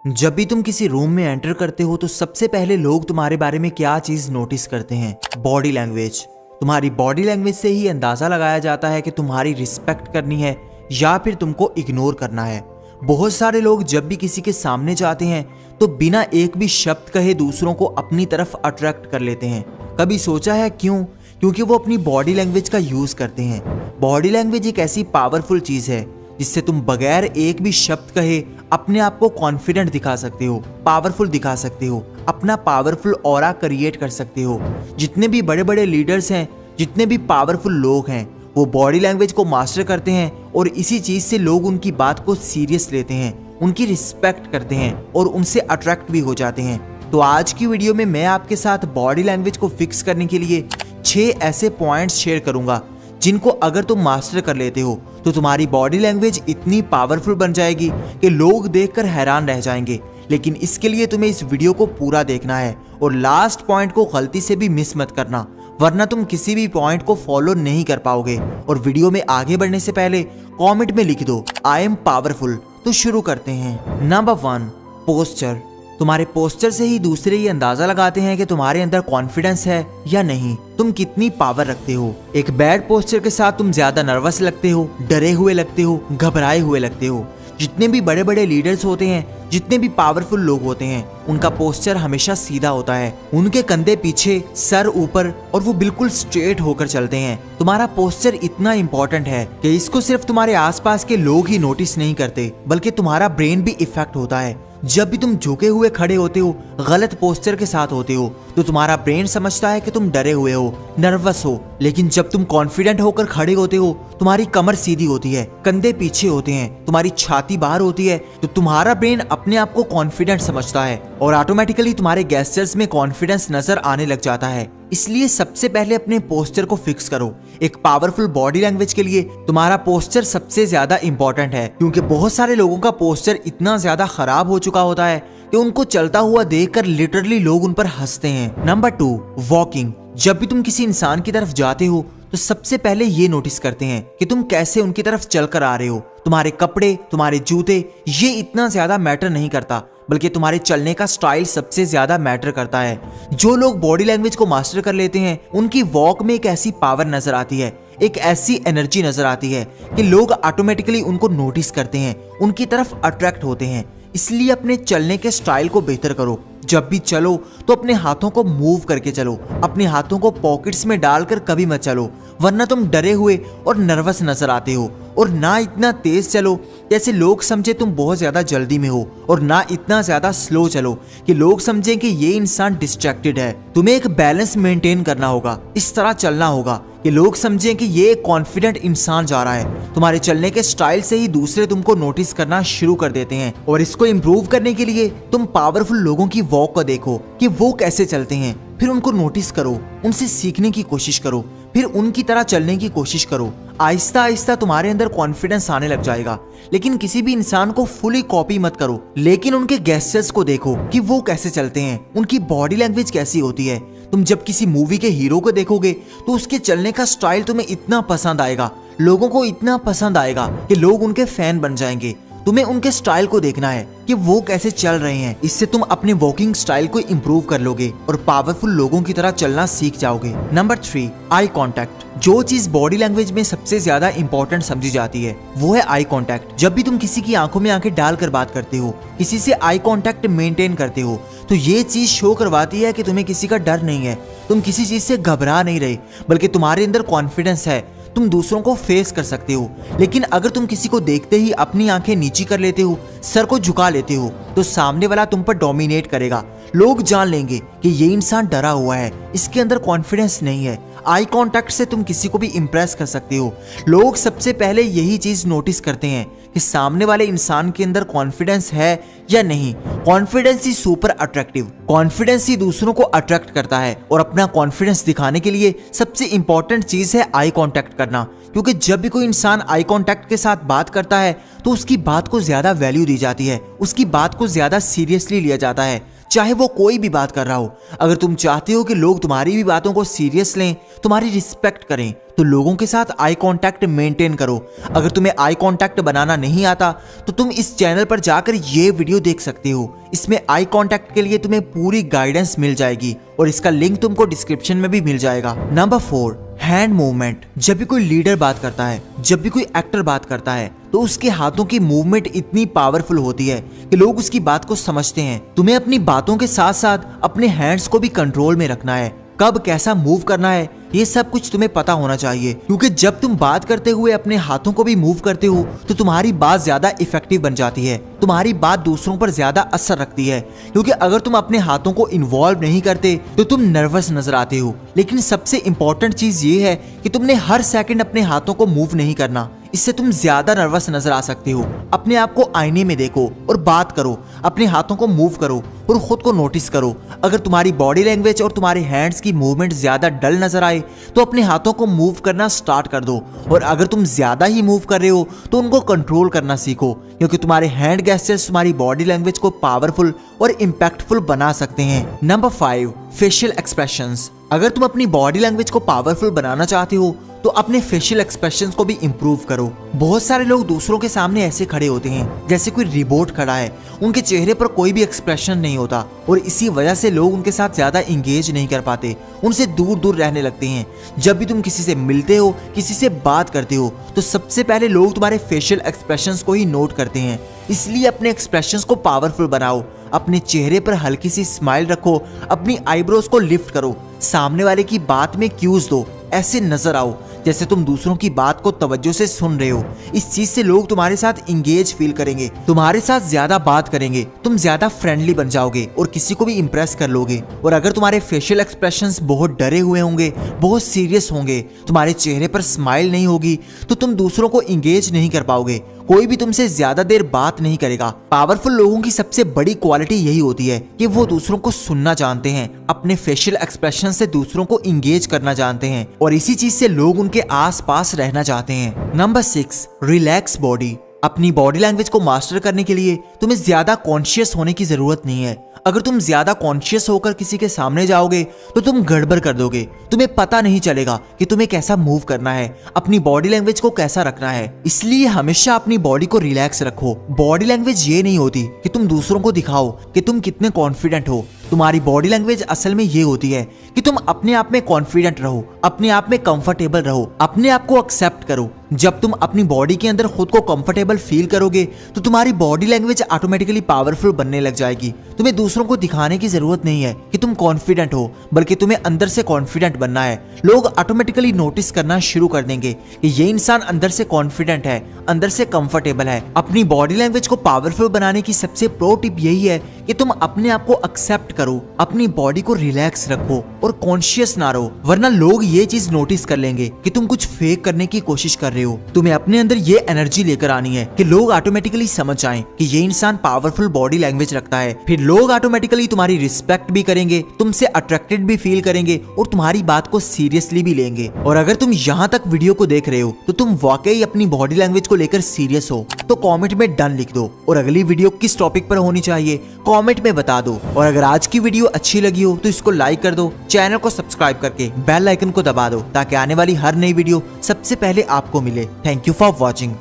जब भी तुम किसी रूम में एंटर करते हो तो सबसे पहले लोग तुम्हारे बारे में क्या चीज नोटिस करते हैं? Body language. तुम्हारी बॉडी लैंग्वेज से ही अंदाजा लगाया जाता है कि तुम्हारी रिस्पेक्ट करनी है या फिर तुमको इग्नोर करना है। बहुत सारे लोग जब भी किसी के सामने जाते हैं तो बिना एक भी शब्द कहे दूसरों को अपनी तरफ अट्रैक्ट कर लेते हैं। कभी सोचा है क्यों? क्योंकि वो अपनी बॉडी लैंग्वेज का यूज करते हैं। बॉडी लैंग्वेज एक ऐसी पावरफुल चीज है जिससे तुम बगैर एक भी शब्द कहे अपने आप को कॉन्फिडेंट दिखा सकते हो, पावरफुल दिखा सकते हो, अपना पावरफुल ऑरा क्रिएट कर सकते हो। जितने भी बड़े बड़े लीडर्स हैं, जितने भी पावरफुल लोग हैं, वो बॉडी लैंग्वेज को मास्टर करते हैं और इसी चीज से लोग उनकी बात को सीरियस लेते हैं, उनकी रिस्पेक्ट करते हैं और उनसे अट्रैक्ट भी हो जाते हैं। तो आज की वीडियो में मैं आपके साथ बॉडी लैंग्वेज को फिक्स करने के लिए 6 ऐसे पॉइंट्स शेयर करूंगा जिनको अगर तुम मास्टर कर लेते हो तो तुम्हारी बॉडी लैंग्वेज इतनी पावरफुल बन जाएगी कि लोग देखकर हैरान रह जाएंगे। लेकिन इसके लिए तुम्हें इस वीडियो को पूरा देखना है और लास्ट पॉइंट को गलती से भी मिस मत करना, वरना तुम किसी भी पॉइंट को फॉलो नहीं कर पाओगे। और वीडियो में आगे बढ़ने से पहले कमेंट में लिख दो आई एम पावरफुल। तो शुरू करते हैं। Number 1, posture. तुम्हारे पोस्चर से ही दूसरे ये अंदाजा लगाते हैं कि तुम्हारे अंदर कॉन्फिडेंस है या नहीं, तुम कितनी पावर रखते हो। एक बैड पोस्चर के साथ तुम ज्यादा नर्वस लगते हो, डरे हुए लगते हो, घबराए हुए लगते हो। जितने भी बड़े बड़े लीडर्स होते हैं, जितने भी पावरफुल लोग होते हैं, उनका पोस्चर हमेशा सीधा होता है। उनके कंधे पीछे, सर ऊपर और वो बिल्कुल स्ट्रेट होकर चलते हैं। तुम्हारा पोस्चर इतना इंपॉर्टेंट है कि इसको सिर्फ तुम्हारे आसपास के लोग ही नोटिस नहीं करते, बल्कि तुम्हारा ब्रेन भी इफेक्ट होता है। जब भी तुम झुके हुए खड़े होते हो, गलत पोस्चर के साथ होते हो, तो तुम्हारा ब्रेन समझता है कि तुम डरे हुए हो, नर्वस हो। लेकिन जब तुम कॉन्फिडेंट होकर खड़े होते हो, तुम्हारी कमर सीधी होती है, कंधे पीछे होते हैं, तुम्हारी छाती बाहर होती है, तो तुम्हारा ब्रेन अपने आप को कॉन्फिडेंट समझता है और ऑटोमेटिकली तुम्हारे गेस्चर्स में कॉन्फिडेंस नजर आने लग जाता है। इसलिए सबसे पहले अपने पोस्चर को फिक्स करो। एक पावरफुल बॉडी लैंग्वेज के लिए तुम्हारा पोस्चर सबसे ज्यादा इंपॉर्टेंट है, क्योंकि बहुत सारे लोगों का पोस्चर इतना ज्यादा खराब हो चुका होता है कि उनको चलता हुआ देखकर लिटरली लोग उन पर हंसते हैं। Number 2, walking. जब भी तुम किसी इंसान की तरफ जाते हो तो सबसे पहले ये नोटिस करते हैं कि तुम कैसे उनकी तरफ चलकर आ रहे हो। तुम्हारे कपड़े, तुम्हारे जूते, ये इतना ज्यादा मैटर नहीं करता, बल्कि तुम्हारे चलने का स्टाइल सबसे ज्यादा मैटर करता है। जो लोग बॉडी लैंग्वेज को मास्टर कर लेते हैं, उनकी वॉक में एक ऐसी पावर नजर आती है, एक ऐसी एनर्जी नजर आती है कि लोग ऑटोमेटिकली उनको नोटिस करते हैं, उनकी तरफ अट्रैक्ट होते हैं। इसलिए अपने चलने के स्टाइल को बेहतर करो। जब भी चलो तो अपने हाथों को मूव करके चलो, अपने हाथों को पॉकेट्स में डालकर कभी मत चलो, वरना तुम डरे हुए और नर्वस नजर आते हो। और ना इतना तेज चलो जैसे लोग समझे तुम बहुत ज्यादा जल्दी में हो, और ना इतना ज्यादा स्लो चलो कि लोग समझें कि ये इंसान डिस्ट्रैक्टेड है। तुम्हें एक बैलेंस मेंटेन करना होगा, इस तरह चलना होगा कि लोग समझें कि ये एक कॉन्फिडेंट इंसान जा रहा है। तुम्हारे चलने के स्टाइल से ही दूसरे तुमको नोटिस करना शुरू कर देते हैं। और इसको इम्प्रूव करने के लिए तुम पावरफुल लोगों की वॉक को देखो कि वो कैसे चलते हैं, फिर उनको नोटिस करो, उनसे सीखने की कोशिश करो, फिर उनकी तरह चलने की कोशिश करो। आहिस्ता आहिस्ता तुम्हारे अंदर कॉन्फिडेंस आने लग जाएगा। लेकिन किसी भी इंसान को फुली कॉपी मत करो, लेकिन उनके गेस्चर्स को देखो कि वो कैसे चलते हैं, उनकी बॉडी लैंग्वेज कैसी होती है। तुम जब किसी मूवी के हीरो को देखोगे तो उसके चलने का स्टाइल तुम्हें इतना पसंद आएगा, लोगों को इतना पसंद आएगा कि लोग उनके फैन बन जाएंगे। तुम्हें उनके स्टाइल को देखना है कि वो कैसे चल रहे हैं। इससे तुम अपने वॉकिंग स्टाइल को इम्प्रूव कर लोगे और पावरफुल लोगों की तरह चलना सीख जाओगे। Number 3, eye contact. जो चीज बॉडी लैंग्वेज में सबसे ज्यादा इंपॉर्टेंट समझी जाती है वो है आई कॉन्टैक्ट। जब भी तुम किसी की आंखों में आंखें डालकर बात करते हो, किसी से आई कॉन्टैक्ट मेंटेन करते हो, तो ये चीज शो करवाती है कि तुम्हें किसी का डर नहीं है, तुम किसी चीज से घबरा नहीं रहे, बल्कि तुम्हारे अंदर कॉन्फिडेंस है, तुम दूसरों को फेस कर सकते हो। लेकिन अगर तुम किसी को देखते ही अपनी आंखें नीची कर लेते हो, सर को झुका लेते हो, तो सामने वाला तुम पर डोमिनेट करेगा। लोग जान लेंगे कि ये इंसान डरा हुआ है, इसके अंदर कॉन्फिडेंस नहीं है। आई कांटेक्ट से तुम किसी को भी इंप्रेस कर सकते हो। लोग सबसे पहले यही चीज नोटिस करते हैं कि सामने वाले इंसान के अंदर कॉन्फिडेंस है या नहीं। Confidence is super attractive. Confidence ही दूसरों को अट्रैक्ट करता है और अपना कॉन्फिडेंस दिखाने के लिए सबसे इंपॉर्टेंट चीज है आई कांटेक्ट करना, क्योंकि जब भी कोई इंसान आई कांटेक्ट के साथ बात करता है तो उसकी बात को ज्यादा वैल्यू दी जाती है, उसकी बात को ज्यादा सीरियसली लिया जाता है, चाहे वो कोई भी बात कर रहा हो। अगर तुम चाहते हो कि लोग तुम्हारी भी बातों को सीरियस लें, तुम्हारी रिस्पेक्ट करें, तो लोगों के साथ आई कांटेक्ट मेंटेन करो। अगर तुम्हें आई कांटेक्ट बनाना नहीं आता तो तुम इस चैनल पर जाकर ये वीडियो देख सकते हो। इसमें आई कांटेक्ट के लिए तुम्हें पूरी गाइडेंस मिल जाएगी और इसका लिंक तुमको डिस्क्रिप्शन में भी मिल जाएगा। Number 4, hand movement. जब भी कोई लीडर बात करता है, जब भी कोई एक्टर बात करता है, तो उसके हाथों की मूवमेंट इतनी पावरफुल होती है कि लोग उसकी बात को समझते हैं। तुम्हें अपनी बातों के साथ साथ अपने हैंड्स को भी कंट्रोल में रखना है, कब कैसा मूव करना है ये सब कुछ तुम्हें पता होना चाहिए, क्योंकि जब तुम बात करते हुए अपने हाथों को भी मूव करते हो तो तुम्हारी बात ज्यादा इफेक्टिव बन जाती है, तुम्हारी बात दूसरों पर ज्यादा असर रखती है। क्योंकि अगर तुम अपने हाथों को इन्वॉल्व नहीं करते तो तुम नर्वस नजर आते हो। लेकिन सबसे इंपॉर्टेंट चीज ये है कि तुमने हर सेकंड अपने हाथों को मूव नहीं करना, इससे तुम ज्यादा नर्वस नजर आ सकते हो। अपने आप को आईने में देखो और बात करो, अपने हाथों को मूव करो और खुद को नोटिस करो। अगर तुम्हारी बॉडी लैंग्वेज और तुम्हारे हैंड्स की मूवमेंट ज्यादा डल नजर आए तो अपने हाथों को मूव करना स्टार्ट कर दो, और अगर तुम ज्यादा ही मूव कर रहे हो तो उनको कंट्रोल करना सीखो, क्योंकि तुम्हारे हैंड गेस्चर्स तुम्हारी बॉडी लैंग्वेज को पावरफुल और इम्पैक्टफुल बना सकते हैं। Number 5, facial expressions. अगर तुम अपनी बॉडी लैंग्वेज को पावरफुल बनाना चाहते हो तो अपने फेशियल एक्सप्रेशंस को भी इंप्रूव करो। बहुत सारे लोग दूसरों के सामने ऐसे खड़े होते हैं जैसे कोई रोबोट खड़ा है, उनके चेहरे पर कोई भी एक्सप्रेशन नहीं होता और इसी वजह से लोग उनके साथ ज्यादा इंगेज नहीं कर पाते, उनसे दूर दूर रहने लगते हैं। जब भी तुम किसी से मिलते हो, किसी से बात करते हो, तो सबसे पहले लोग तुम्हारे फेशियल एक्सप्रेशंस को ही नोट करते हैं। इसलिए अपने एक्सप्रेशंस को पावरफुल बनाओ, अपने चेहरे पर हल्की सी स्माइल रखो, अपनी आईब्रोज को लिफ्ट करो, सामने वाले की बात में क्यूज दो, ऐसे नजर आओ जैसे तुम दूसरों की बात को तवज्जो से सुन रहे हो। इस चीज से लोग तुम्हारे साथ इंगेज फील करेंगे, तुम्हारे साथ ज्यादा बात करेंगे, तुम ज्यादा फ्रेंडली बन जाओगे और किसी को भी इंप्रेस कर लोगे। और अगर तुम्हारे फेशियल एक्सप्रेशंस बहुत डरे हुए होंगे, बहुत सीरियस होंगे, तुम्हारे चेहरे पर स्माइल नहीं होगी, तो तुम दूसरों को इंगेज नहीं कर पाओगे, कोई भी तुमसे ज्यादा देर बात नहीं करेगा। पावरफुल लोगों की सबसे बड़ी क्वालिटी यही होती है कि वो दूसरों को सुनना जानते हैं, अपने फेशियल एक्सप्रेशन से दूसरों को इंगेज करना जानते हैं और इसी चीज से लोग उनके आसपास रहना चाहते हैं। Number 6, relax body. अपनी बॉडी लैंग्वेज को मास्टर करने के लिए तुम्हें ज्यादा कॉन्शियस होने की जरूरत नहीं है। अगर तुम ज्यादा कॉन्शियस होकर किसी के सामने जाओगे तो तुम गड़बड़ कर दोगे, तुम्हें पता नहीं चलेगा कि तुम्हें कैसा मूव करना है, अपनी बॉडी लैंग्वेज को कैसा रखना है। इसलिए हमेशा अपनी बॉडी को रिलैक्स रखो। बॉडी लैंग्वेज ये नहीं होती कि तुम दूसरों को दिखाओ कि तुम कितने कॉन्फिडेंट हो। तुम्हारी बॉडी लैंग्वेज असल में ये होती है कि तुम अपने आप में कॉन्फिडेंट रहो, अपने आप में कंफर्टेबल रहो, अपने आप को एक्सेप्ट करो। जब तुम अपनी बॉडी के अंदर खुद को कंफर्टेबल फील करोगे तो तुम्हारी बॉडी लैंग्वेज ऑटोमेटिकली पावरफुल बनने लग जाएगी। तुम्हें दूसरों को दिखाने की जरूरत नहीं है कि तुम कॉन्फिडेंट हो, बल्कि तुम्हें अंदर से कॉन्फिडेंट बनना है। लोग ऑटोमेटिकली नोटिस करना शुरू कर देंगे कि ये इंसान अंदर से कॉन्फिडेंट है, अंदर से कंफर्टेबल है। अपनी बॉडी लैंग्वेज को पावरफुल बनाने की सबसे प्रो टिप यही है कि तुम अपने आप को एक्सेप्ट करो, अपनी बॉडी को रिलैक्स रखो और कॉन्शियस ना रहो, वरना लोग ये चीज नोटिस कर लेंगे कि तुम कुछ फेक करने की कोशिश कर रहे हो। तुम्हें अपने अंदर ये एनर्जी लेकर आनी है कि लोग ऑटोमेटिकली समझ जाएं कि ये इंसान पावरफुल बॉडी लैंग्वेज रखता है। फिर लोग ऑटोमेटिकली तुम्हारी रिस्पेक्ट भी करेंगे, तुमसे अट्रैक्टेड भी फील करेंगे और तुम्हारी बात को सीरियसली भी लेंगे। और अगर तुम यहाँ तक वीडियो को देख रहे हो तो तुम वाकई अपनी बॉडी लैंग्वेज को लेकर सीरियस हो, तो कमेंट में डन लिख दो और अगली वीडियो किस टॉपिक पर होनी चाहिए कमेंट में बता दो। और अगर आज की वीडियो अच्छी लगी हो तो इसको लाइक कर दो, चैनल को सब्सक्राइब करके बेल आइकन को दबा दो ताकि आने वाली हर नई वीडियो सबसे पहले आपको मिले। Thank you for watching.